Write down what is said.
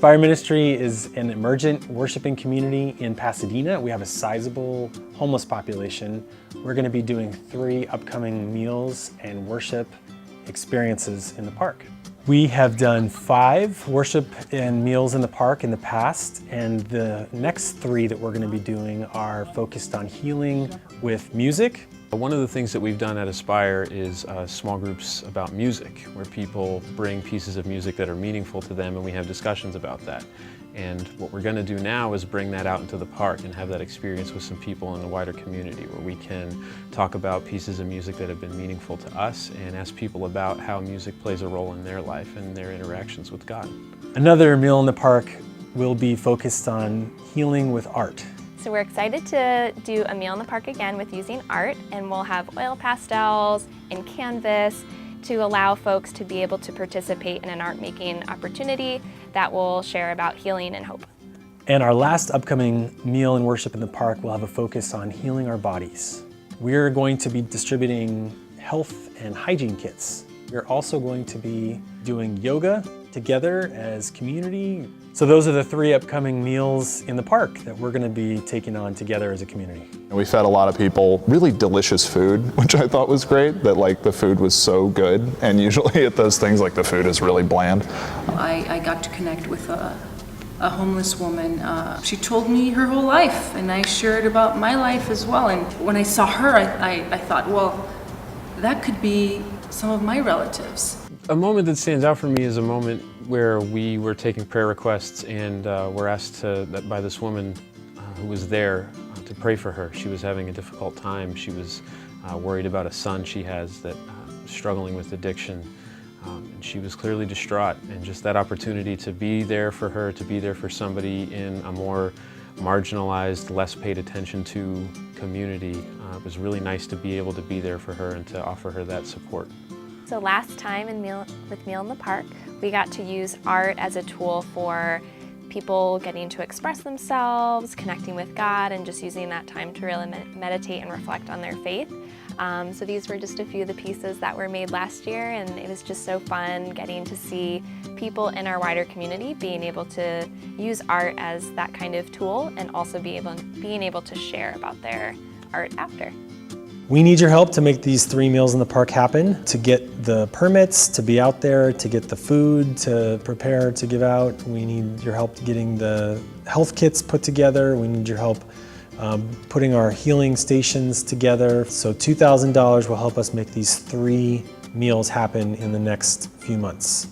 Spire Ministry is an emergent worshiping community in Pasadena. We have a sizable homeless population. We're going to be doing 3 upcoming meals and worship experiences in the park. We have done 5 worship and meals in the park in the past, and the next 3 that we're going to be doing are focused on healing with music. One of the things that we've done at Aspire is small groups about music, where people bring pieces of music that are meaningful to them and we have discussions about that. And what we're going to do now is bring that out into the park and have that experience with some people in the wider community, where we can talk about pieces of music that have been meaningful to us and ask people about how music plays a role in their life and their interactions with God. Another meal in the park will be focused on healing with art. So we're excited to do a meal in the park again with using art, and we'll have oil pastels and canvas to allow folks to be able to participate in an art making opportunity that will share about healing and hope. And our last upcoming meal and worship in the park will have a focus on healing our bodies. We're going to be distributing health and hygiene kits. We're also going to be doing yoga together as community. So those are the 3 upcoming meals in the park that we're going to be taking on together as a community. We fed a lot of people really delicious food, which I thought was great, that like the food was so good. And usually at those things, like the food is really bland. I got to connect with a homeless woman. She told me her whole life, and I shared about my life as well. And when I saw her, I thought, well, that could be some of my relatives. A moment that stands out for me is a moment where we were taking prayer requests and were asked by this woman who was there to pray for her. She was having a difficult time. She was worried about a son she has that was struggling with addiction. And she was clearly distraught, and just that opportunity to be there for her, to be there for somebody in a more marginalized, less paid attention to community, it was really nice to be able to be there for her and to offer her that support. So last time with Meal in the Park, we got to use art as a tool for people getting to express themselves, connecting with God, and just using that time to really meditate and reflect on their faith. So these were just a few of the pieces that were made last year, and it was just so fun getting to see people in our wider community being able to use art as that kind of tool, and also being able to share about their art after. We need your help to make these 3 meals in the park happen, to get the permits, to be out there, to get the food, to prepare, to give out. We need your help getting the health kits put together. We need your help putting our healing stations together. So $2,000 will help us make these 3 meals happen in the next few months.